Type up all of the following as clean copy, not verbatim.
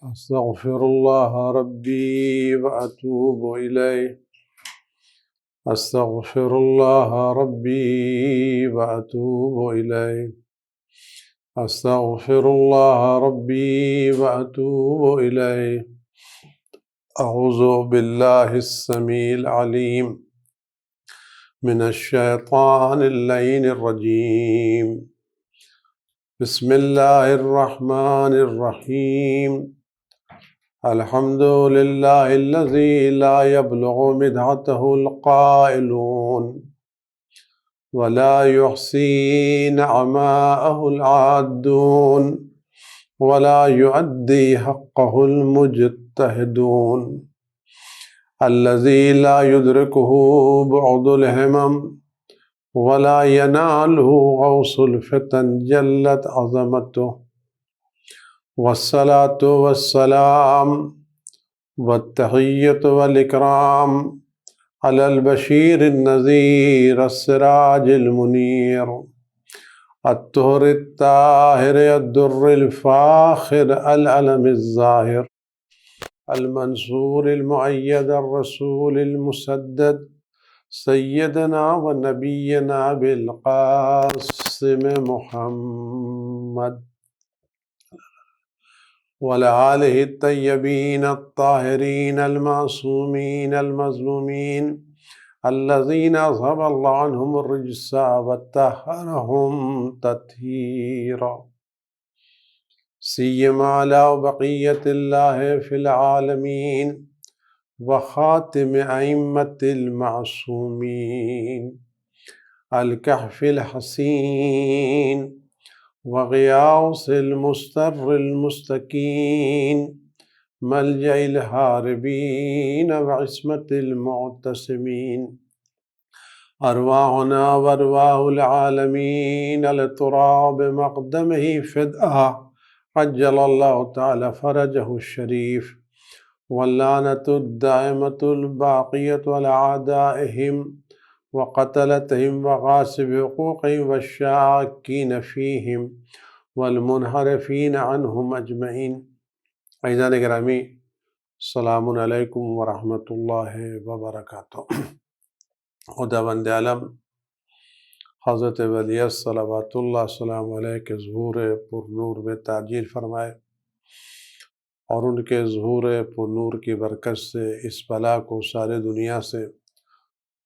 أستغفر الله ربي وأتوب إليه. أستغفر الله ربي وأتوب إليه. أستغفر الله ربي وأتوب إليه. أعوذ بالله السميع العليم من الشيطان اللعين الرجيم. بسم الله الرحمن الرحيم. الحمد لله الذي لا يبلغ مدحته القائلون ولا يحصي نعماءه العادون ولا يؤدي حقه المجتهدون. الذي لا يدركه بعد الهمم ولا يناله غوص الفتن جلت عظمته. والصلاة والسلام والتحية والإكرام على البشير النذير السراج المنير الطهر الطاهر الدر الفاخر العلم الظاهر المنصور المؤيد الرسول المسدد سيدنا ونبينا بالقاسم محمد وعلى آله الطيبين الطاهرين المعصومين المظلومين الذين أذهب الله عنهم الرجس وطهرهم تطهيرا. سيما على بقية الله في العالمين وخاتم أئمة المعصومين الكهف الحسين وغياث المستر المستكين ملجأ الهاربين وعصمة المعتصمين. أرواحنا وأرواح العالمين لتراب مقدمه فداء عجل الله تعالى فرجه الشريف. واللعنة الدائمة الباقية على أعدائهم وقتلتهم وغاصب حقوقهم والشاكين فيهم والمنحرفين عنهم أجمعين. عزیزان گرامی، السلام علیکم ورحمۃ اللہ وبرکاتہ۔ خداوند عالم حضرت ولی صلوات اللہ السلام علیہ کے ظہور پر نور میں تعجیل فرمائے، اور ان کے ظہور پر نور کی برکت سے اس بلا کو سارے دنیا سے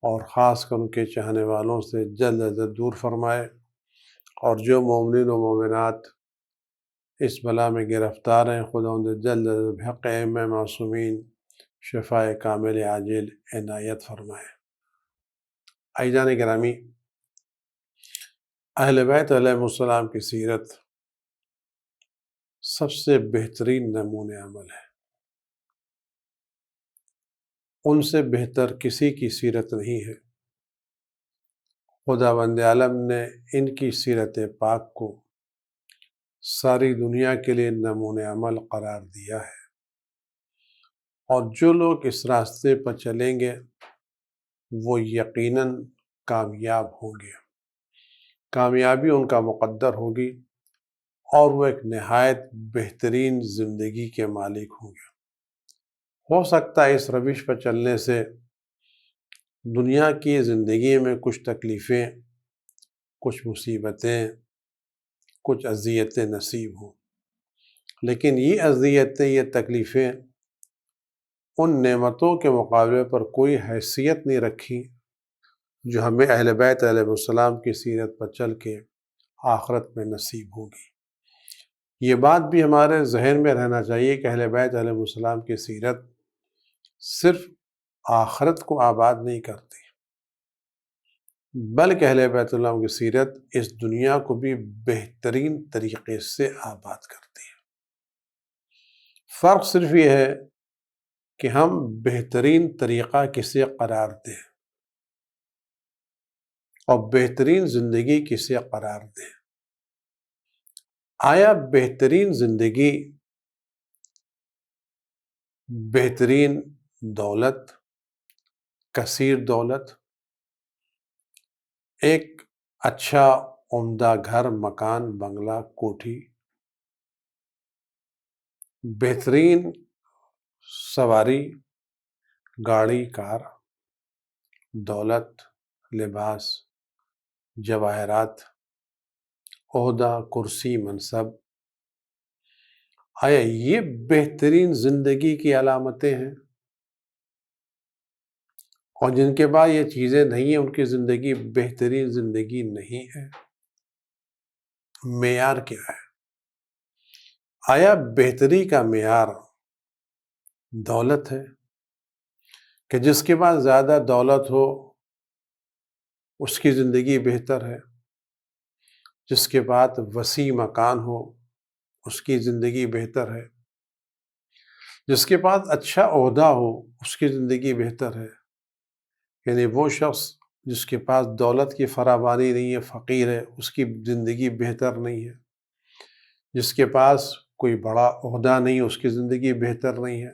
اور خاص کر ان کے چاہنے والوں سے جلد از جلد دور فرمائے، اور جو مومنین و مومنات اس بلا میں گرفتار ہیں خداوند جلد از جلد بحق ائمہ معصومین شفاء کامل عاجل عنایت فرمائے۔ عزیزان گرامی، اہل بیت علیہ السلام کی سیرت سب سے بہترین نمونِ عمل ہے۔ ان سے بہتر کسی کی سیرت نہیں ہے۔ خداوند عالم نے ان کی سیرت پاک کو ساری دنیا کے لیے نمونِ عمل قرار دیا ہے، اور جو لوگ اس راستے پر چلیں گے وہ یقیناً کامیاب ہوں گے، کامیابی ان کا مقدر ہوگی، اور وہ ایک نہایت بہترین زندگی کے مالک ہوں گے۔ ہو سکتا ہے اس روش پر چلنے سے دنیا کی زندگی میں کچھ تکلیفیں، کچھ مصیبتیں، کچھ اذیتیں نصیب ہوں، لیکن یہ اذیتیں، یہ تکلیفیں ان نعمتوں کے مقابلے پر کوئی حیثیت نہیں رکھی جو ہمیں اہل بیت علیہ السلام کی سیرت پر چل کے آخرت میں نصیب ہوگی۔ یہ بات بھی ہمارے ذہن میں رہنا چاہیے کہ اہل بیت علیہ السلام کی سیرت صرف آخرت کو آباد نہیں کرتی، بلکہ اہل بیت اللہ کی سیرت اس دنیا کو بھی بہترین طریقے سے آباد کرتی ہے۔ فرق صرف یہ ہے کہ ہم بہترین طریقہ کسے قرار دیں اور بہترین زندگی کسے قرار دیں۔ آیا بہترین زندگی بہترین دولت، کثیر دولت، ایک اچھا عمدہ گھر، مکان، بنگلہ، کوٹھی، بہترین سواری، گاڑی، کار، دولت، لباس، جواہرات، عہدہ، کرسی، منصب، آیا یہ بہترین زندگی کی علامتیں ہیں؟ اور جن کے بعد یہ چیزیں نہیں ہیں ان کی زندگی بہترین زندگی نہیں ہے؟ معیار کیا ہے؟ آیا بہتری کا معیار دولت ہے کہ جس کے پاس زیادہ دولت ہو اس کی زندگی بہتر ہے، جس کے پاس وسیع مکان ہو اس کی زندگی بہتر ہے، جس کے پاس اچھا عہدہ ہو اس کی زندگی بہتر ہے؟ یعنی وہ شخص جس کے پاس دولت کی فراوانی نہیں ہے، فقیر ہے، اس کی زندگی بہتر نہیں ہے، جس کے پاس کوئی بڑا عہدہ نہیں اس کی زندگی بہتر نہیں ہے،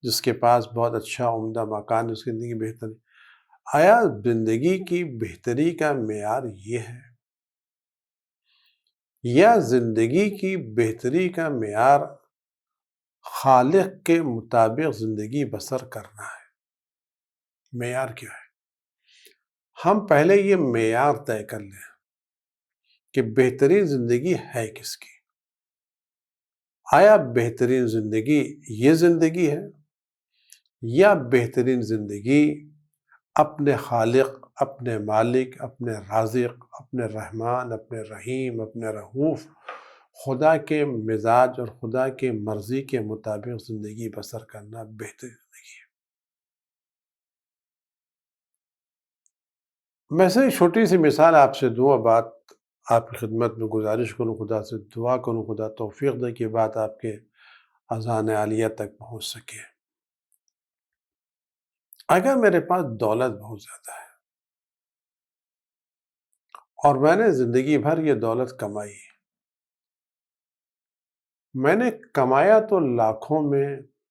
جس کے پاس بہت اچھا عمدہ مکان ہے اس کی زندگی بہتر نہیں۔ آیا زندگی کی بہتری کا معیار یہ ہے، یا زندگی کی بہتری کا معیار خالق کے مطابق زندگی بسر کرنا ہے؟ معیار کیا ہے؟ ہم پہلے یہ معیار طے کر لیں کہ بہترین زندگی ہے کس کی۔ آیا بہترین زندگی یہ زندگی ہے، یا بہترین زندگی اپنے خالق، اپنے مالک، اپنے رازق، اپنے رحمان، اپنے رحیم، اپنے رؤوف خدا کے مزاج اور خدا کے مرضی کے مطابق زندگی بسر کرنا بہترین زندگی ہے؟ میں سے ایک چھوٹی سی مثال آپ سے دوں، بات آپ کی خدمت میں گزارش کروں، خدا سے دعا کروں خدا توفیق دے کہ بات آپ کے اذان عالیہ تک پہنچ سکے۔ اگر میرے پاس دولت بہت زیادہ ہے اور میں نے زندگی بھر یہ دولت کمائی، میں نے کمایا تو لاکھوں میں،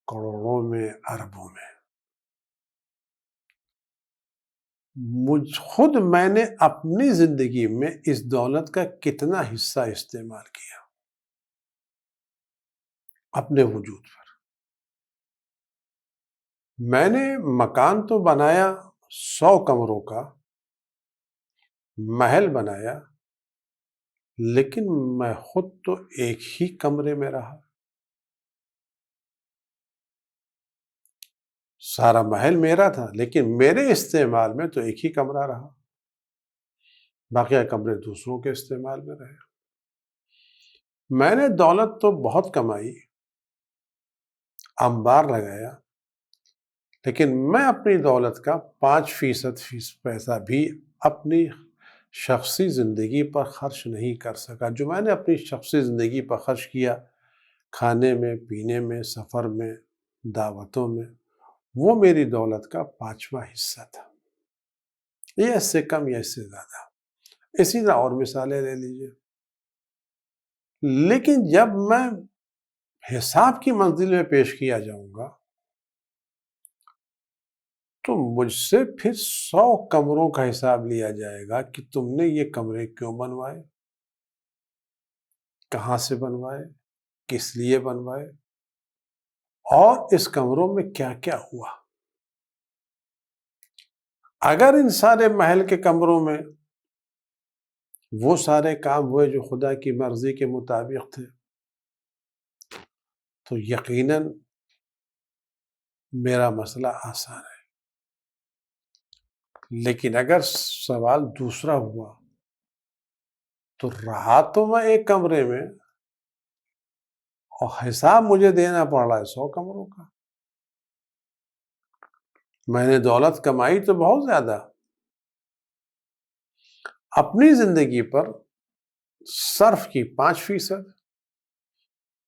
کروڑوں میں، اربوں میں، میں نے اپنی زندگی میں اس دولت کا کتنا حصہ استعمال کیا اپنے وجود پر؟ میں نے مکان تو بنایا 100 کمروں کا، محل بنایا، لیکن میں خود تو ایک ہی کمرے میں رہا۔ سارا محل میرا تھا لیکن میرے استعمال میں تو ایک ہی کمرہ رہا، باقی کمرے دوسروں کے استعمال میں رہے۔ میں نے دولت تو بہت کمائی، انبار لگایا، لیکن میں اپنی دولت کا 5% پیسہ بھی اپنی شخصی زندگی پر خرچ نہیں کر سکا۔ جو میں نے اپنی شخصی زندگی پر خرچ کیا، کھانے میں، پینے میں، سفر میں، دعوتوں میں، وہ میری دولت کا 5واں حصہ تھا، یہ اس سے کم یا اس سے زیادہ۔ اسی طرح اور مثالیں لے لیجیے۔ لیکن جب میں حساب کی منزل میں پیش کیا جاؤں گا تو مجھ سے پھر 100 کمروں کا حساب لیا جائے گا کہ تم نے یہ کمرے کیوں بنوائے، کہاں سے بنوائے، کس لیے بنوائے، اور اس کمروں میں کیا کیا ہوا۔ اگر ان سارے محل کے کمروں میں وہ سارے کام ہوئے جو خدا کی مرضی کے مطابق تھے تو یقیناً میرا مسئلہ آسان ہے۔ لیکن اگر سوال دوسرا ہوا تو رہا تو میں ایک کمرے میں اور حساب مجھے دینا پڑ رہا ہے 100 کمروں کا۔ میں نے دولت کمائی تو بہت زیادہ، اپنی زندگی پر صرف کی 5%،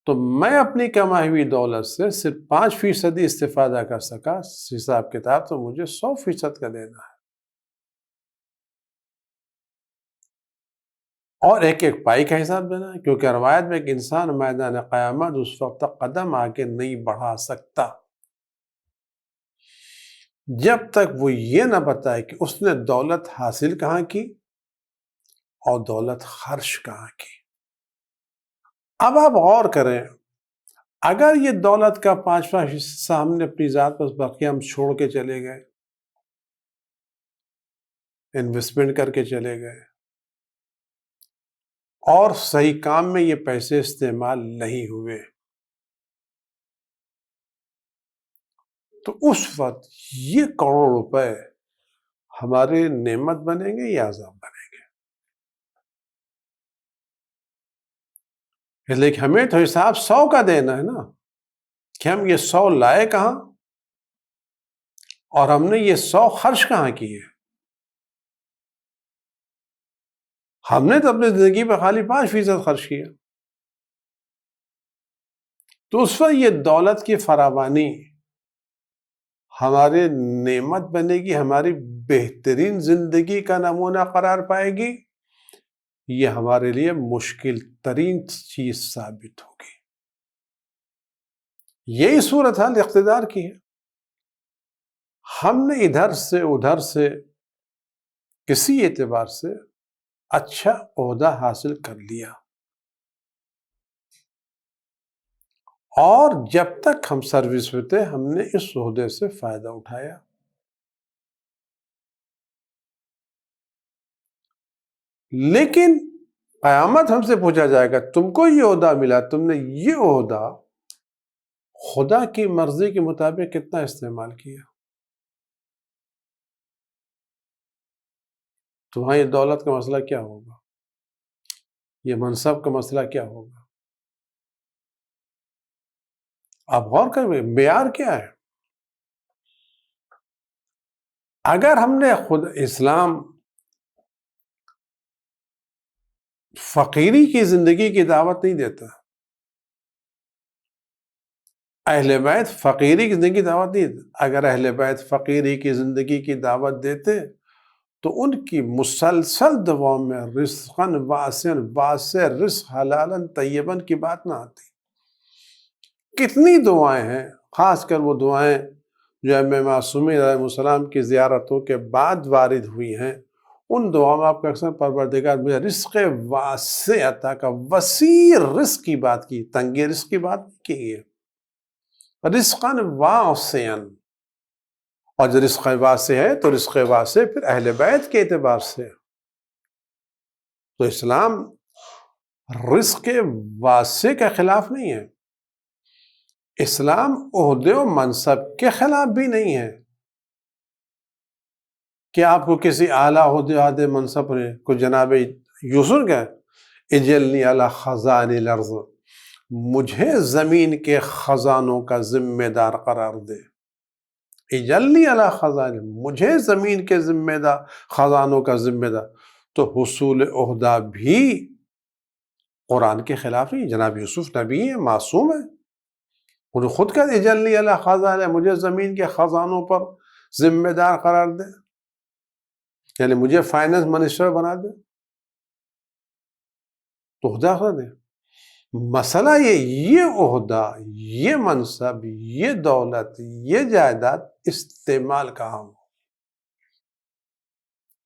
تو میں اپنی کمائی ہوئی دولت سے صرف 5% ہی استفادہ کر سکا، حساب کتاب تو مجھے 100% کا دینا ہے، اور ایک ایک پائی کا حساب دینا ہے، کیونکہ روایت میں ایک انسان میدان قیامت اس وقت تک قدم آگے نہیں بڑھا سکتا جب تک وہ یہ نہ بتائے کہ اس نے دولت حاصل کہاں کی اور دولت خرچ کہاں کی۔ اب آپ غور کریں، اگر یہ دولت کا 5واں حصہ ہم نے اپنی ذات پر باقی ہم چھوڑ کے چلے گئے، انویسٹمنٹ کر کے چلے گئے، اور صحیح کام میں یہ پیسے استعمال نہیں ہوئے، تو اس وقت یہ کروڑ روپے ہمارے نعمت بنیں گے یا عذاب بنیں گے؟ اس لیے کہ ہمیں تو حساب 100 کا دینا ہے نا، کہ ہم یہ 100 لائے کہاں اور ہم نے یہ 100 خرچ کہاں کیے۔ ہم نے تو اپنی زندگی پہ خالی 5% خرچ کیا، تو اس وقت یہ دولت کی فراوانی ہمارے نعمت بنے گی، ہماری بہترین زندگی کا نمونہ قرار پائے گی، یہ ہمارے لیے مشکل ترین چیز ثابت ہوگی۔ یہی صورتحال اقتدار کی ہے۔ ہم نے ادھر سے ادھر سے کسی اعتبار سے اچھا عہدہ حاصل کر لیا، اور جب تک ہم سروس میں تھے ہم نے اس عہدے سے فائدہ اٹھایا، لیکن قیامت ہم سے پوچھا جائے گا تم کو یہ عہدہ ملا، تم نے یہ عہدہ خدا کی مرضی کے مطابق کتنا استعمال کیا؟ تمہاری یہ دولت کا مسئلہ کیا ہوگا؟ یہ منصب کا مسئلہ کیا ہوگا؟ آپ غور کریں، معیار کیا ہے؟ اگر ہم نے خود اسلام فقیری کی زندگی کی دعوت نہیں دیتا، اہل بیت فقیری کی زندگی کی دعوت نہیں دیتا، اگر اہل بیت فقیری کی زندگی کی دعوت دیتے تو ان کی مسلسل دعاؤں میں رزقاً واسعاً، واسع رزق حلالاً طیباً کی بات نہ آتی۔ کتنی دعائیں ہیں، خاص کر وہ دعائیں جو امام معصومین علیہ السلام کی زیارتوں کے بعد وارد ہوئی ہیں، ان دعاؤں میں آپ کا اکثر پروردگار مجھے رزق واسع عطا کا، وسیع رزق کی بات کی، تنگی رزق کی بات نہیں کی ہے، رزقاً واسعاً۔ اور جو رزق واسع ہے تو رزق واسع پھر اہل بیت کے اعتبار سے، تو اسلام رزق واسع کے خلاف نہیں ہے، اسلام عہدے و منصب کے خلاف بھی نہیں ہے کہ آپ کو کسی اعلیٰ عہدے منصب نے، کو جناب یوسف کا اجلنی علی خزائن الارض، مجھے زمین کے خزانوں کا ذمہ دار قرار دے، اجلنی علی خزائن، مجھے زمین کے ذمہ دار، خزانوں کا ذمہ دار، تو حصول عہدہ بھی قرآن کے خلاف نہیں۔ جناب یوسف نبی ہے، معصوم ہے، انہوں نے خود کہا اجلنی علی خزائن، مجھے زمین کے خزانوں پر ذمہ دار قرار دے، یعنی مجھے فائنانس منسٹر بنا دے، تو عہدہ خود دے۔ مسئلہ یہ عہدہ، یہ منصب، یہ دولت، یہ جائیداد استعمال کہاں ہو،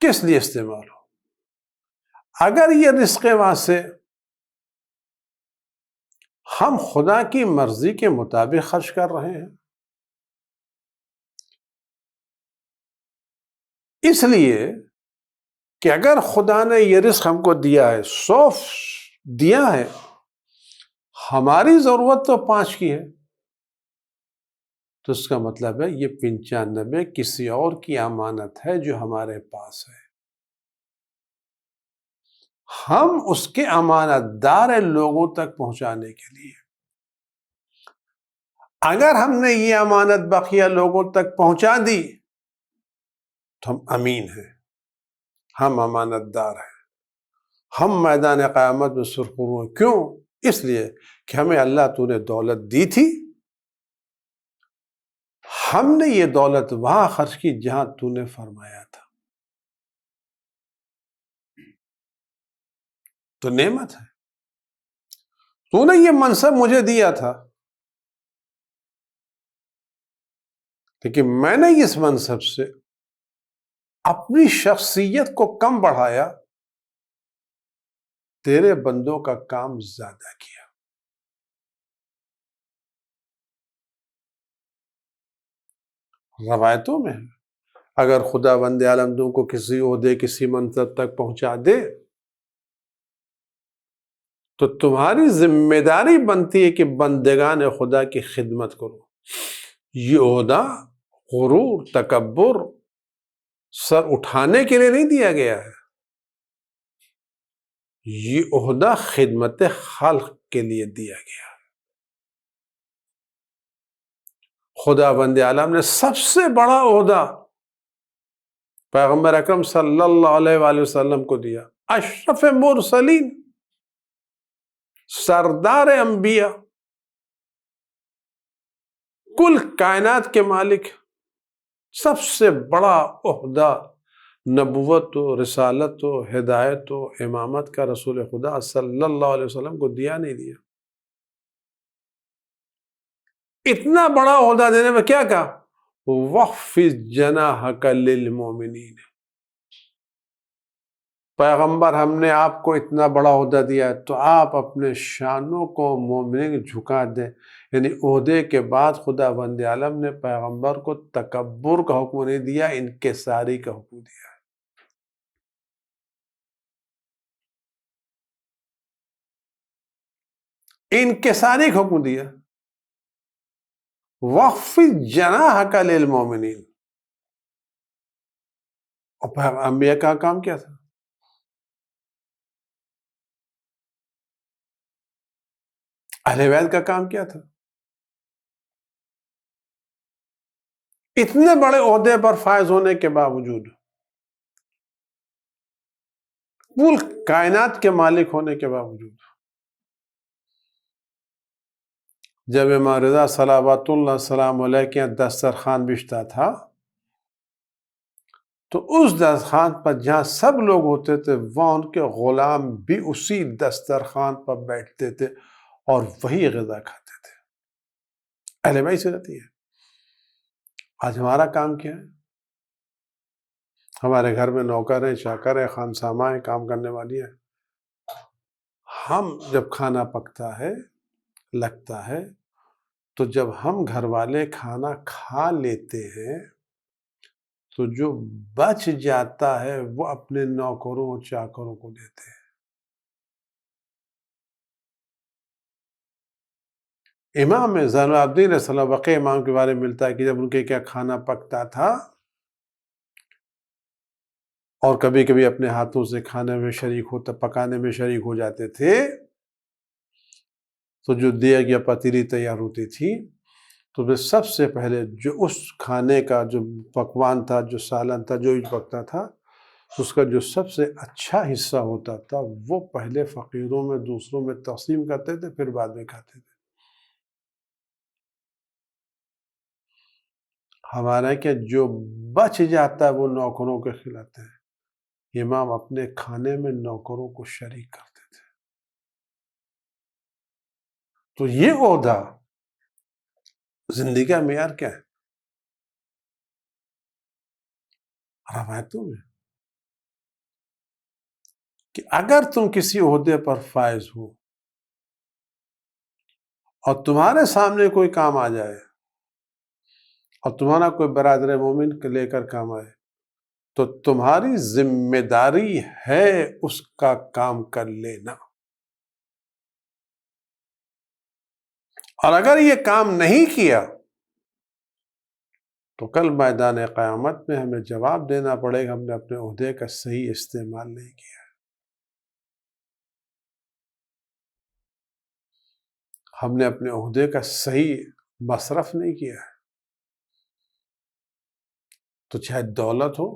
کس لیے استعمال ہو؟ اگر یہ رزق واسع ہم خدا کی مرضی کے مطابق خرچ کر رہے ہیں، اس لیے کہ اگر خدا نے یہ رزق ہم کو دیا ہے، 100 دیا ہے، ہماری ضرورت تو 5 کی ہے، تو اس کا مطلب ہے یہ 95 کسی اور کی امانت ہے جو ہمارے پاس ہے، ہم اس کے امانت دار ہیں لوگوں تک پہنچانے کے لیے۔ اگر ہم نے یہ امانت بقیہ لوگوں تک پہنچا دی تو ہم امین ہیں، ہم امانت دار ہیں، ہم میدان قیامت میں سرخرو ہیں۔ کیوں؟ اس لیے کہ ہمیں اللہ تو نے دولت دی تھی، ہم نے یہ دولت وہاں خرچ کی جہاں تو نے فرمایا تھا، تو نعمت ہے۔ تو نے یہ منصب مجھے دیا تھا، لیکن میں نے اس منصب سے اپنی شخصیت کو کم بڑھایا، تیرے بندوں کا کام زیادہ کیا۔ روایتوں میں ہے اگر خدا بند عالم تم کو کسی عہدے کسی منصب تک پہنچا دے تو تمہاری ذمہ داری بنتی ہے کہ بندگان خدا کی خدمت کرو. یہ عہدہ غرور تکبر سر اٹھانے کے لیے نہیں دیا گیا ہے، یہ عہدہ خدمت خلق کے لیے دیا گیا. خدا بند عالم نے سب سے بڑا عہدہ پیغمبر اکرم صلی اللہ علیہ وآلہ وسلم کو دیا، اشرف مرسلین، سردار انبیاء، کل کائنات کے مالک. سب سے بڑا عہدہ نبوت و رسالت و ہدایت و امامت کا رسول خدا صلی اللہ علیہ وسلم کو دیا نہیں دیا. اتنا بڑا عہدہ دینے میں کیا کہا؟ وَخْفِضْ جَنَاحَكَ لِلْمُؤْمِنِينَ. پیغمبر ہم نے آپ کو اتنا بڑا عہدہ دیا ہے تو آپ اپنے شانوں کو مومنین جھکا دیں. یعنی عہدے کے بعد خدا بند عالم نے پیغمبر کو تکبر کا حکم نہیں دیا، انکساری کا حکم دیا. انکساری کا حکم دیا. وَخْفِضْ جَنَاحَكَ لِلْمُؤْمِنِينَ. اور انبیاء کا کام کیا تھا؟ اہل بیت کا کام کیا تھا؟ اتنے بڑے عہدے پر فائز ہونے کے باوجود، کل کائنات کے مالک ہونے کے باوجود، جب امام رضا صلوات اللہ السلام علیہ کے یہاں دسترخوان بچھتا تھا تو اس دسترخوان پر جہاں سب لوگ ہوتے تھے وہاں ان کے غلام بھی اسی دسترخوان پر بیٹھتے تھے اور وہی غذا کھاتے تھے. اہل بیت سے رہتی ہے. آج ہمارا کام کیا ہے؟ ہمارے گھر میں نوکر ہیں، چاکر ہیں، خانسامہ ہیں، کام کرنے والی ہیں. ہم جب کھانا پکتا ہے لگتا ہے تو جب ہم گھر والے کھانا کھا لیتے ہیں تو جو بچ جاتا ہے وہ اپنے نوکروں اور چاکروں کو دیتے ہیں. امام زین العابدین علیہ السلام واقعی امام کے بارے میں ملتا ہے کہ جب ان کے کیا کھانا پکتا تھا اور کبھی کبھی اپنے ہاتھوں سے کھانے میں شریک ہوتا، پکانے میں شریک ہو جاتے تھے تو جو دیگ یا پتیلی تیار ہوتی تھی تو وہ سب سے پہلے جو اس کھانے کا جو پکوان تھا، جو سالن تھا، جو بھی پکتا تھا، اس کا جو سب سے اچھا حصہ ہوتا تھا وہ پہلے فقیروں میں دوسروں میں تقسیم کرتے تھے، پھر بعد میں کھاتے تھے. ہمارا کہ جو بچ جاتا ہے وہ نوکروں کے کھلاتے ہیں. امام اپنے کھانے میں نوکروں کو شریک کرتے تھے. تو یہ عہدہ زندگی کا معیار کیا ہے؟ روایتوں میں کہ اگر تم کسی عہدے پر فائز ہو اور تمہارے سامنے کوئی کام آ جائے اور تمہارا کوئی برادر مومن لے کر کام آئے تو تمہاری ذمہ داری ہے اس کا کام کر لینا. اور اگر یہ کام نہیں کیا تو کل میدان قیامت میں ہمیں جواب دینا پڑے گا ہم نے اپنے عہدے کا صحیح استعمال نہیں کیا. ہم نے اپنے عہدے کا صحیح مصرف نہیں کیا ہے. تو چاہے دولت ہو،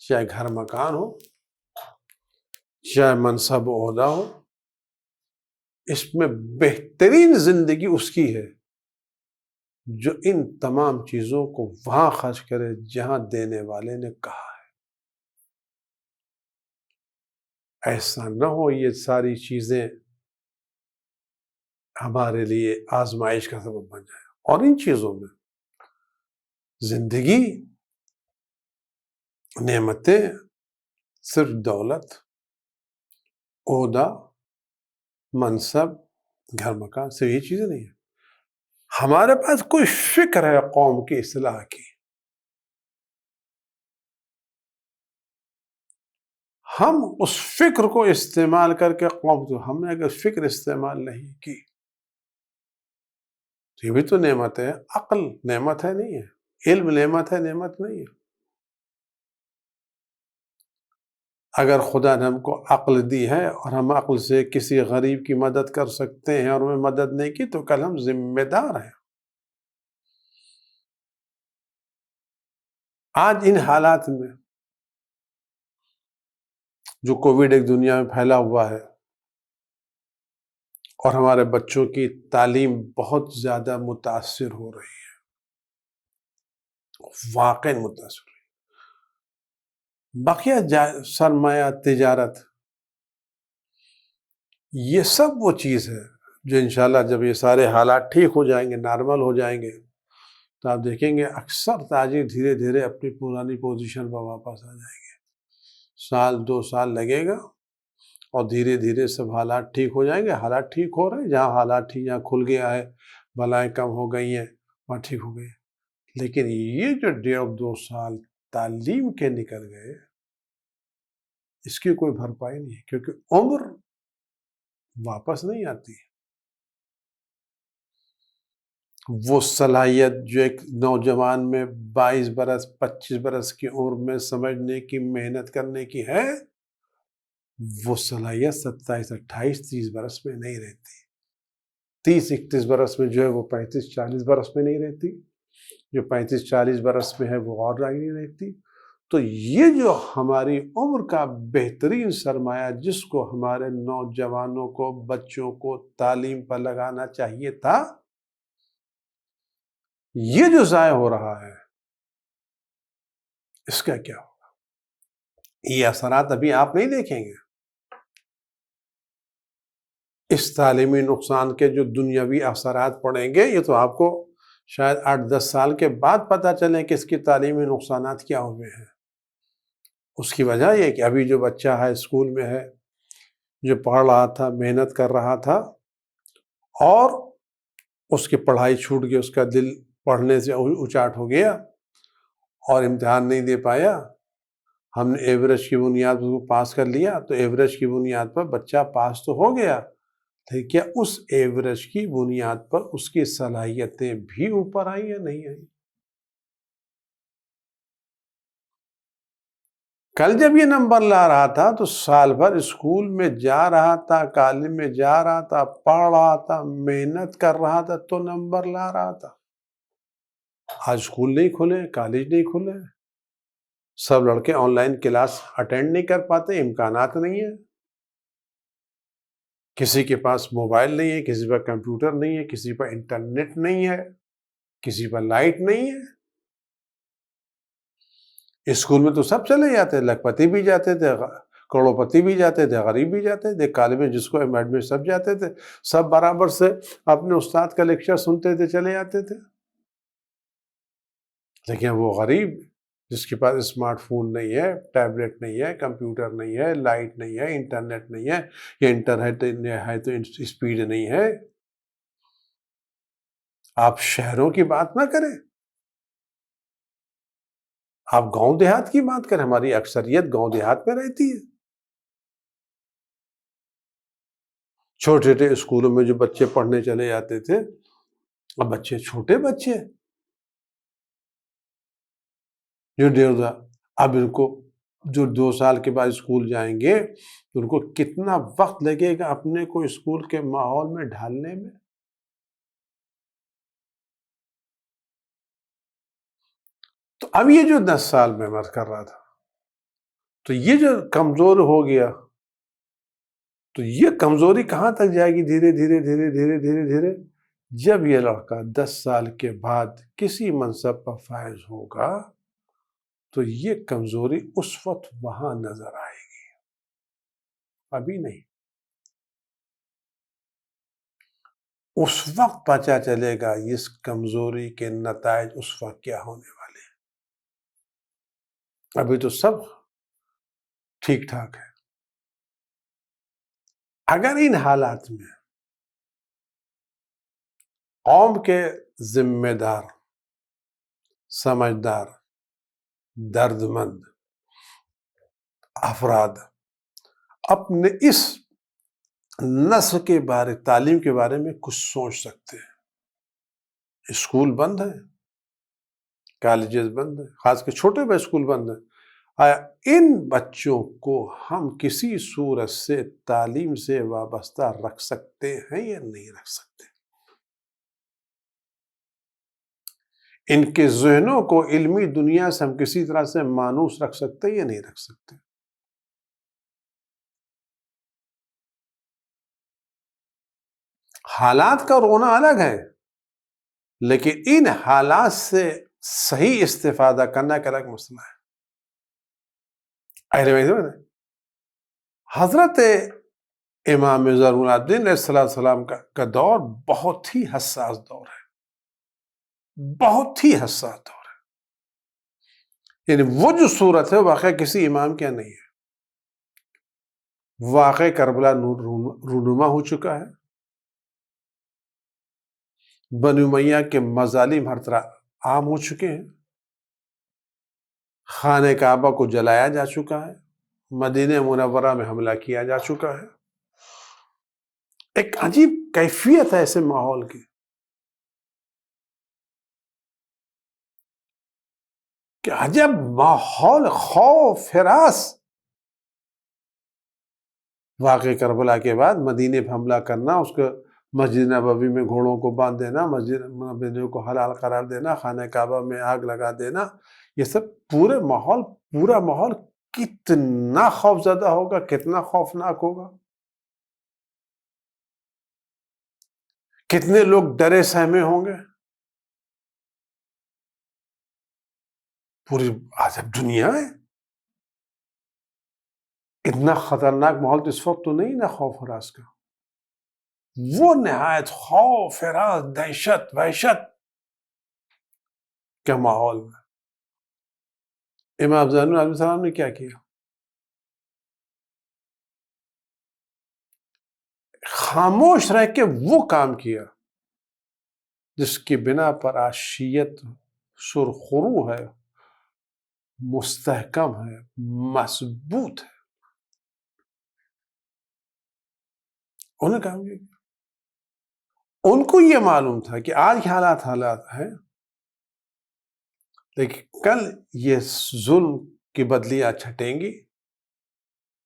چاہے گھر مکان ہو، چاہے منصب و عہدہ ہو، اس میں بہترین زندگی اس کی ہے جو ان تمام چیزوں کو وہاں خرچ کرے جہاں دینے والے نے کہا ہے. ایسا نہ ہو یہ ساری چیزیں ہمارے لیے آزمائش کا سبب بن جائے. اور ان چیزوں میں زندگی، نعمتیں، صرف دولت، عہدہ، منصب، گھر مکان، صرف یہ چیزیں نہیں ہیں. ہمارے پاس کوئی فکر ہے قوم کی اصلاح کی، ہم اس فکر کو استعمال کر کے قوم کو، ہم نے اگر فکر استعمال نہیں کی، یہ بھی تو نعمت ہے. عقل نعمت ہے نہیں ہے، علم نعمت ہے نعمت نہیں ہے. اگر خدا نے ہم کو عقل دی ہے اور ہم عقل سے کسی غریب کی مدد کر سکتے ہیں اور ہمیں مدد نہیں کی تو کل ہم ذمہ دار ہیں. آج ان حالات میں جو کووڈ ایک دنیا میں پھیلا ہوا ہے اور ہمارے بچوں کی تعلیم بہت زیادہ متاثر ہو رہی ہے، واقعی متاثر ہو رہی ہے. بقیہ سرمایہ تجارت، یہ سب وہ چیز ہے جو انشاءاللہ جب یہ سارے حالات ٹھیک ہو جائیں گے، نارمل ہو جائیں گے، تو آپ دیکھیں گے اکثر تاجر دھیرے دھیرے اپنی پرانی پوزیشن پر واپس آ جائیں گے. سال 2 سال لگے گا اور دھیرے دھیرے سب حالات ٹھیک ہو جائیں گے. حالات ٹھیک ہو رہے ہیں، جہاں حالات ٹھیک، جہاں کھل گیا ہے، بلائیں کم ہو گئی ہیں، وہاں ٹھیک ہو گئی. لیکن یہ جو 1.5-2 سال تعلیم کے نکل گئے، اس کی کوئی بھرپائی نہیں ہے، کیونکہ عمر واپس نہیں آتی. وہ صلاحیت جو ایک نوجوان میں 22 برس 25 برس کی عمر میں سمجھنے کی، محنت کرنے کی ہے، وہ صلاحیت 27 28 30 برس میں نہیں رہتی. 30 31 برس میں جو ہے وہ 35 40 برس میں نہیں رہتی، جو 35 40 برس میں ہے وہ اور آگے نہیں رہتی. تو یہ جو ہماری عمر کا بہترین سرمایہ جس کو ہمارے نوجوانوں کو، بچوں کو تعلیم پر لگانا چاہیے تھا، یہ جو ضائع ہو رہا ہے، اس کا کیا ہوگا؟ یہ اثرات ابھی آپ نہیں دیکھیں گے. اس تعلیمی نقصان کے جو دنیاوی اثرات پڑیں گے، یہ تو آپ کو شاید 8-10 سال کے بعد پتہ چلیں کہ اس کی تعلیمی نقصانات کیا ہوئے ہیں. اس کی وجہ یہ کہ ابھی جو بچہ ہے اسکول میں ہے، جو پڑھ رہا تھا، محنت کر رہا تھا، اور اس کی پڑھائی چھوٹ گئی، اس کا دل پڑھنے سے اچاٹ ہو گیا اور امتحان نہیں دے پایا. ہم نے ایوریج کی بنیاد پر کو پاس کر لیا، تو ایوریج کی بنیاد پر بچہ پاس تو ہو گیا، لیکن کیا اس ایوریج کی بنیاد پر اس کی صلاحیتیں بھی اوپر آئی یا نہیں آئی؟ کل جب یہ نمبر لا رہا تھا تو سال بھر اسکول میں جا رہا تھا، کالج میں جا رہا تھا، پڑھ رہا تھا، محنت کر رہا تھا، تو نمبر لا رہا تھا. آج اسکول نہیں کھلے، کالج نہیں کھلے، سب لڑکے آن لائن کلاس اٹینڈ نہیں کر پاتے، امکانات نہیں ہیں. کسی کے پاس موبائل نہیں ہے، کسی پر کمپیوٹر نہیں ہے، کسی پر انٹرنیٹ نہیں ہے، کسی پر لائٹ نہیں ہے. اسکول میں تو سب چلے جاتے، لکھپتی بھی جاتے تھے، کروڑ پتی بھی جاتے تھے، غریب بھی جاتے تھے. کالج میں جس کو ایڈمٹ سب جاتے تھے، سب برابر سے اپنے استاد کا لیکچر سنتے تھے، چلے جاتے تھے. لیکن وہ غریب جس کے پاس اسمارٹ فون نہیں ہے، ٹیبلٹ نہیں ہے، کمپیوٹر نہیں ہے، لائٹ نہیں ہے، انٹرنیٹ نہیں ہے، یا انٹرنیٹ ہے تو اسپیڈ نہیں ہے. آپ شہروں کی بات نہ کریں، آپ گاؤں دیہات کی بات کریں. ہماری اکثریت گاؤں دیہات میں رہتی ہے. چھوٹے چھوٹے اسکولوں میں جو بچے پڑھنے چلے جاتے تھے، اب بچے چھوٹے بچے جو 1.5 اب ان کو جو 2 سال کے بعد اسکول جائیں گے تو ان کو کتنا وقت لگے گا اپنے کو اسکول کے ماحول میں ڈھالنے میں. تو اب یہ جو 10 سال میں عمر کر رہا تھا، تو یہ جو کمزور ہو گیا، تو یہ کمزوری کہاں تک جائے گی؟ دھیرے دھیرے دھیرے دھیرے دھیرے دھیرے جب یہ لڑکا 10 سال کے بعد کسی منصب پر فائز ہوگا تو یہ کمزوری اس وقت وہاں نظر آئے گی، ابھی نہیں. اس وقت پتہ چلے گا اس کمزوری کے نتائج اس وقت کیا ہونے والے ہیں. ابھی تو سب ٹھیک ٹھاک ہے. اگر ان حالات میں قوم کے ذمہ دار، سمجھدار، درد مند افراد اپنے اس نسل کے بارے، تعلیم کے بارے میں کچھ سوچ سکتے ہیں۔ اسکول بند ہیں، کالجز بند ہیں، خاص کے چھوٹے بڑے اسکول بند ہیں۔ آیا ان بچوں کو ہم کسی صورت سے تعلیم سے وابستہ رکھ سکتے ہیں یا نہیں رکھ سکتے؟ ان کے ذہنوں کو علمی دنیا سے ہم کسی طرح سے مانوس رکھ سکتے یا نہیں رکھ سکتے؟ حالات کا رونا الگ ہے، لیکن ان حالات سے صحیح استفادہ کرنا ایک الگ مسئلہ ہے۔ حضرت امام زین العابدین علیہ السلام کا دور بہت ہی حساس دور ہے، بہت ہی حساس دور ہے۔ یعنی وہ جو صورت ہے واقعہ کسی امام کیا نہیں ہے۔ واقع کربلا رونما ہو چکا ہے، بنی امیہ کے مظالم ہر طرح عام ہو چکے ہیں، خانہ کعبہ کو جلایا جا چکا ہے، مدینہ منورہ میں حملہ کیا جا چکا ہے۔ ایک عجیب کیفیت ہے ایسے ماحول کی کہ عجب ماحول خوف ہراس۔ واقع کربلا کے بعد مدینے پہ حملہ کرنا، اس کو مسجد نبوی میں گھوڑوں کو باندھ دینا، مسجد نبوی کو حلال قرار دینا، خانہ کعبہ میں آگ لگا دینا، یہ سب پورا ماحول کتنا خوف زدہ ہوگا، کتنا خوفناک ہوگا، کتنے لوگ ڈرے سہمے ہوں گے۔ پوری عجب دنیا ہے، اتنا خطرناک ماحول تو اس وقت تو نہیں نا خوف ہراس کا۔ وہ نہایت خوف ہراس، دہشت، وحشت کے ماحول میں امام زین علیہ السلام نے کیا کیا؟ خاموش رہ کے وہ کام کیا جس کی بنا پر آج شیعت سرخرو ہے، مستحکم ہے، مضبوط ہے۔ انہوں نے کام کیا، ان کو یہ معلوم تھا کہ آج کے حالات ہیں، لیکن کل یہ ظلم کی بدلیاں چھٹیں گی،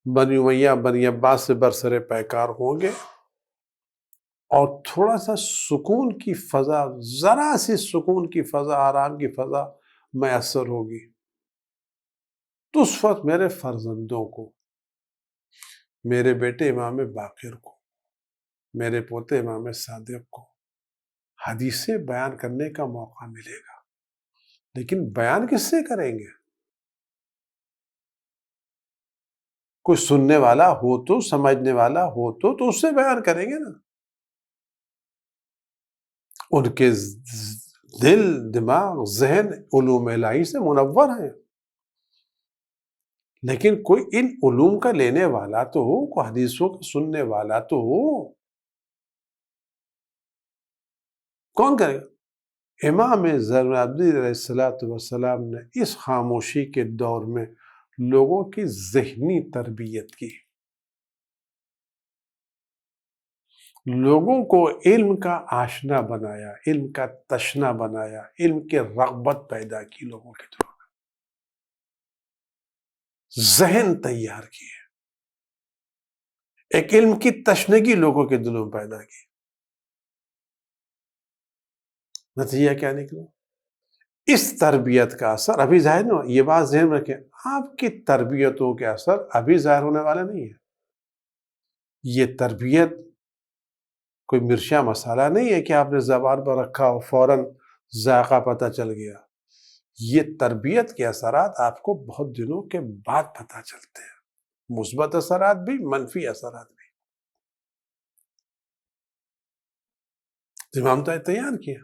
بنی امیہ بنی عباس سے برسر پیکار ہوں گے، اور تھوڑا سا سکون کی فضا، ذرا سی سکون کی فضا، آرام کی فضا میسر ہوگی۔ تو اس وقت میرے فرزندوں کو، میرے بیٹے امام باقر کو، میرے پوتے امام صادق کو حدیثیں بیان کرنے کا موقع ملے گا۔ لیکن بیان کس سے کریں گے؟ کوئی سننے والا ہو تو، سمجھنے والا ہو تو اس سے بیان کریں گے نا۔ ان کے دل، دماغ، ذہن علوم الہی سے منور ہیں، لیکن کوئی ان علوم کا لینے والا تو ہو، کوئی حدیثوں کا سننے والا تو ہو۔ کون کرے گا؟ امام زین العابدین علیہ السلام نے اس خاموشی کے دور میں لوگوں کی ذہنی تربیت کی، لوگوں کو علم کا آشنا بنایا، علم کا تشنا بنایا، علم کی رغبت پیدا کی، لوگوں کے دلوں میں ذہن تیار کیے، ایک علم کی تشنگی لوگوں کے دلوں میں پیدا کی۔ نتیجہ کیا نکلا؟ اس تربیت کا اثر ابھی ظاہر نہیں ہوا۔ یہ بات ذہن میں رکھیں، آپ کی تربیتوں کے اثر ابھی ظاہر ہونے والا نہیں ہے۔ یہ تربیت کوئی مرچا مسالہ نہیں ہے کہ آپ نے زبان پر رکھا اور فوراً ذائقہ پتہ چل گیا۔ یہ تربیت کے اثرات آپ کو بہت دنوں کے بعد پتہ چلتے ہیں، مثبت اثرات بھی، منفی اثرات بھی۔ امام نے تیار کیا،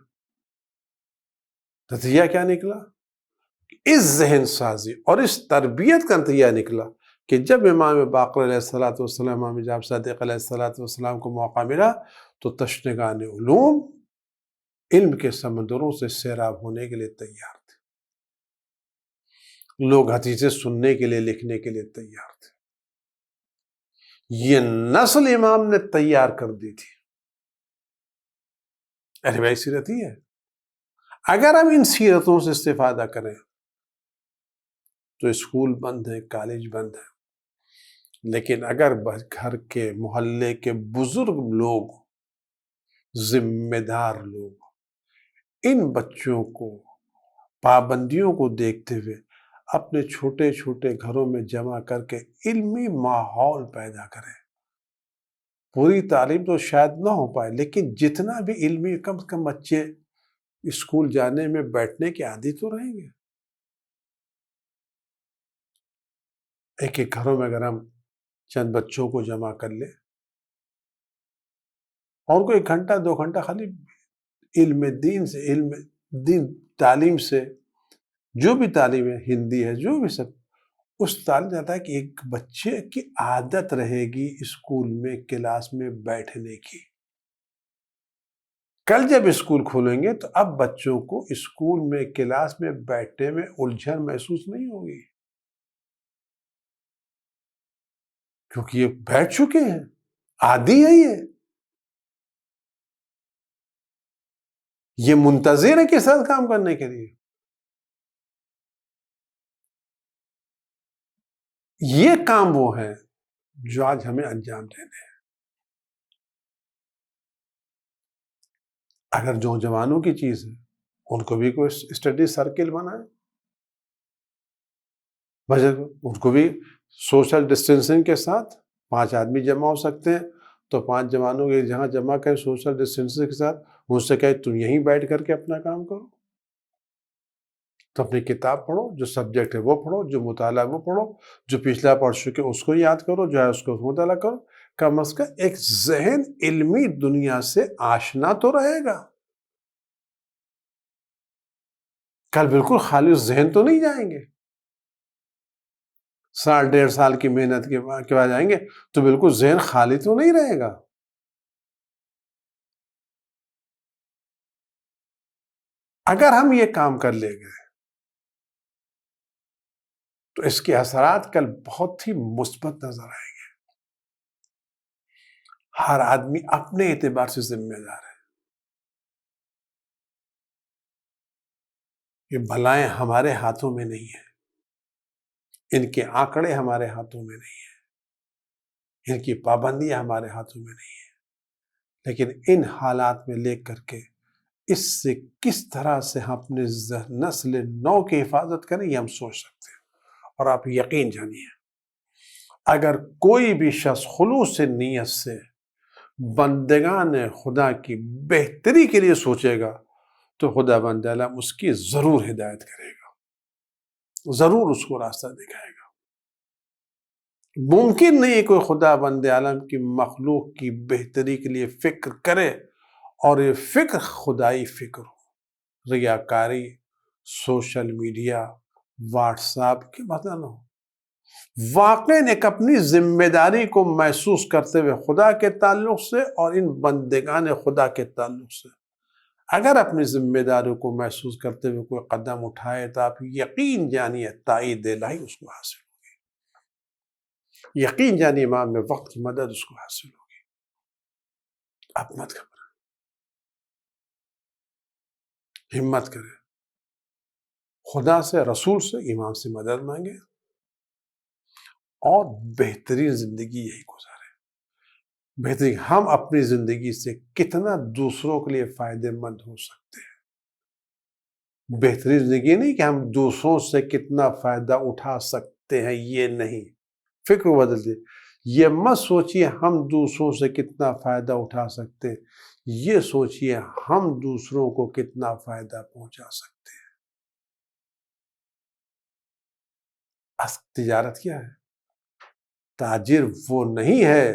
نتیجہ کیا نکلا؟ اس ذہن سازی اور اس تربیت کا نتیجہ نکلا کہ جب امام باقر علیہ السلام، امام جعفر صادق علیہ السلام کو موقع ملا تو تشنگان علوم علم کے سمندروں سے سیراب ہونے کے لیے تیار تھے، لوگ حدیثیں سننے کے لیے، لکھنے کے لیے تیار تھے۔ یہ نسل امام نے تیار کر دی تھی۔ اہل بیت سیرت ہی ہے۔ اگر ہم ان سیرتوں سے استفادہ کریں تو اسکول بند ہیں، کالج بند ہیں، لیکن اگر گھر کے، محلے کے بزرگ لوگ، ذمہ دار لوگ ان بچوں کو، پابندیوں کو دیکھتے ہوئے اپنے چھوٹے چھوٹے گھروں میں جمع کر کے علمی ماحول پیدا کریں، پوری تعلیم تو شاید نہ ہو پائے لیکن جتنا بھی علمی، کم سے کم بچے اسکول جانے میں بیٹھنے کے عادی تو رہیں گے۔ ایک ایک گھروں میں اگر ہم چند بچوں کو جمع کر لیں اور کو 1 گھنٹہ 2 گھنٹہ خالی علم دین سے، علم دین تعلیم سے، جو بھی تعلیم ہے، ہندی ہے، جو بھی سب، اس تعلیم جاتا ہے کہ ایک بچے کی عادت رہے گی اسکول میں، کلاس میں بیٹھنے کی۔ کل جب اسکول کھولیں گے تو اب بچوں کو اسکول میں، کلاس میں بیٹھنے میں الجھن محسوس نہیں ہوگی، کیونکہ یہ بیٹھ چکے ہیں، عادی ہے، یہ منتظر ہے کے ساتھ کام کرنے کے لیے۔ یہ کام وہ ہے جو آج ہمیں انجام دینے ہیں۔ اگر جو جوانوں کی چیز ہے ان کو بھی کوئی اسٹڈی سرکل بنائے، ان کو بھی سوشل ڈسٹینسنگ کے ساتھ 5 آدمی جمع ہو سکتے ہیں تو 5 جوانوں کے جہاں جمع کریں سوشل ڈسٹینسنگ کے ساتھ، ان سے کہے تم یہیں بیٹھ کر کے اپنا کام کرو، تو اپنی کتاب پڑھو، جو سبجیکٹ ہے وہ پڑھو، جو مطالعہ وہ پڑھو، جو پچھلا پڑھ چکے اس کو یاد کرو، جو ہے اس کو مطالعہ کرو، کم از کم ایک ذہن علمی دنیا سے آشنا تو رہے گا۔ کل بالکل خالی ذہن تو نہیں جائیں گے، 1.5 سال کی محنت کے بعد جائیں گے تو بالکل ذہن خالی تو نہیں رہے گا۔ اگر ہم یہ کام کر لیں گے تو اس کے اثرات کل بہت ہی مثبت نظر آئیں گے۔ ہر آدمی اپنے اعتبار سے ذمہ دار ہے۔ یہ بلائیں ہمارے ہاتھوں میں نہیں ہیں، ان کے آنکڑے ہمارے ہاتھوں میں نہیں ہیں، ان کی پابندیاں ہمارے ہاتھوں میں نہیں ہیں، لیکن ان حالات میں لے کر کے اس سے کس طرح سے ہم اپنے نسل نو کی حفاظت کریں یہ ہم سوچ سکتے ہیں۔ اور آپ یقین جانیے، اگر کوئی بھی شخص خلوص نیت سے بندگان خدا کی بہتری کے لیے سوچے گا تو خدا بند عالم اس کی ضرور ہدایت کرے گا، ضرور اس کو راستہ دکھائے گا۔ ممکن نہیں کوئی خدا بند عالم کی مخلوق کی بہتری کے لیے فکر کرے اور یہ فکر خدائی فکر ہو، ریاکاری، سوشل میڈیا، واٹس ایپ کی بات نہ ہو، واقعاً ایک اپنی ذمہ داری کو محسوس کرتے ہوئے خدا کے تعلق سے اور ان بندگان خدا کے تعلق سے اگر اپنی ذمہ داری کو محسوس کرتے ہوئے کوئی قدم اٹھائے تو آپ یقین جانیے تائید الہی اس کو حاصل ہوگی، یقین جانیے امام وقت کی مدد اس کو حاصل ہوگی۔ آپ مت گھبرائیں، ہمت کریں، خدا سے، رسول سے، امام سے مدد مانگے اور بہترین زندگی یہی گزارے۔ بہترین ہم اپنی زندگی سے کتنا دوسروں کے لیے فائدہ مند ہو سکتے ہیں۔ بہترین زندگی نہیں کہ ہم دوسروں سے کتنا فائدہ اٹھا سکتے ہیں، یہ نہیں، فکر بدل دیں، یہ مت سوچئے ہم دوسروں سے کتنا فائدہ اٹھا سکتے ہیں، یہ سوچئے ہم دوسروں کو کتنا فائدہ پہنچا سکتے ہیں۔ تجارت کیا ہے؟ تاجر وہ نہیں ہے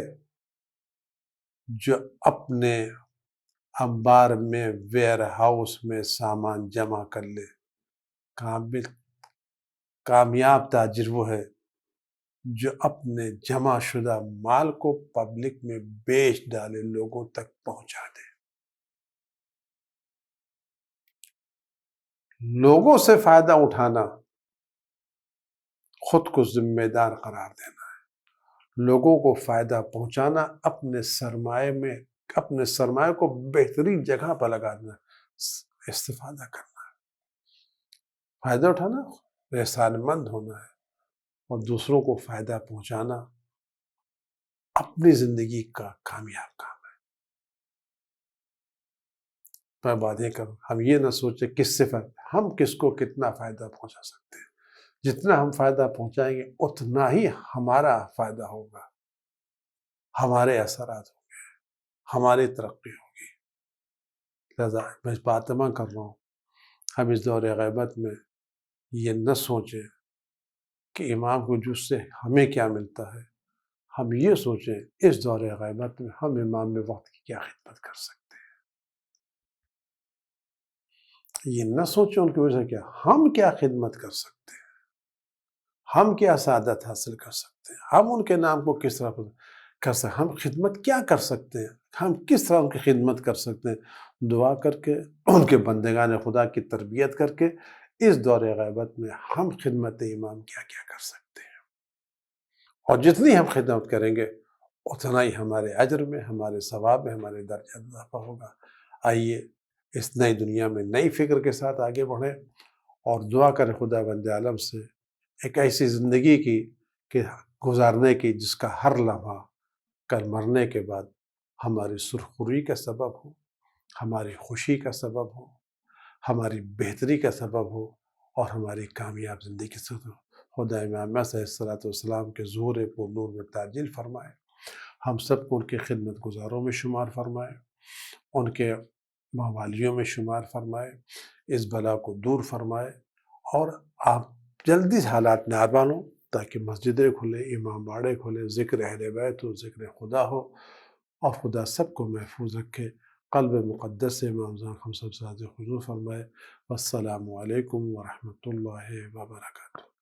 جو اپنے انبار میں، ویئر ہاؤس میں سامان جمع کر لے۔ کامیاب تاجر وہ ہے جو اپنے جمع شدہ مال کو پبلک میں بیچ ڈالے، لوگوں تک پہنچا دے۔ لوگوں سے فائدہ اٹھانا خود کو ذمہ دار قرار دینا ہے، لوگوں کو فائدہ پہنچانا، اپنے سرمایہ کو بہترین جگہ پر لگا دینا، استفادہ کرنا ہے، فائدہ اٹھانا، احسان مند ہونا ہے، اور دوسروں کو فائدہ پہنچانا اپنی زندگی کا کامیاب کام ہے۔ میں باتیں کروں، ہم یہ نہ سوچیں کس سے ہم کس کو کتنا فائدہ پہنچا سکتے ہیں، جتنا ہم فائدہ پہنچائیں گے اتنا ہی ہمارا فائدہ ہوگا، ہمارے اثرات ہوں گے، ہماری ترقی ہوگی۔ لہذا میں بات کر رہا ہوں، ہم اس دور غیبت میں یہ نہ سوچیں کہ امام کو جس سے ہمیں کیا ملتا ہے، ہم یہ سوچیں اس دور غیبت میں ہم امام وقت کی کیا خدمت کر سکتے ہیں۔ یہ نہ سوچیں ان کی وجہ سے ہم کیا خدمت کر سکتے ہیں، ہم کیا سعادت حاصل کر سکتے ہیں، ہم ان کے نام کو کس طرح کر سکتے ہیں، ہم خدمت کیا کر سکتے ہیں، ہم کس طرح ان کی خدمت کر سکتے ہیں۔ دعا کر کے ان کے بندگان خدا کی تربیت کر کے اس دور غیبت میں ہم خدمت امام کیا کیا کر سکتے ہیں، اور جتنی ہم خدمت کریں گے اتنا ہی ہمارے اجر میں، ہمارے ثواب میں، ہمارے درجہ اضافہ ہوگا۔ آئیے اس نئی دنیا میں نئی فکر کے ساتھ آگے بڑھیں اور دعا کریں خدا بند عالم سے ایک ایسی زندگی کی کہ گزارنے کی جس کا ہر لمحہ کل مرنے کے بعد ہماری سرخروئی کا سبب ہو، ہماری خوشی کا سبب ہو، ہماری بہتری کا سبب ہو، اور ہماری کامیاب زندگی سے ہو۔ خدا امام علیہ السلام کے ظہور پر نور میں تعجیل فرمائے، ہم سب کو ان کے خدمت گزاروں میں شمار فرمائے، ان کے موالیوں میں شمار فرمائے، اس بلا کو دور فرمائے، اور آپ جلدی سے حالات نارمل ہوں تاکہ مسجدیں کھلے، امام باڑے کھلے، ذکر اہل بیت ہو، ذکر خدا ہو، اور خدا سب کو محفوظ رکھے۔ قلب مقدس سے امام زمان ہم سب سے حاضر حضور فرمائے۔ والسلام علیکم ورحمۃ اللہ وبرکاتہ۔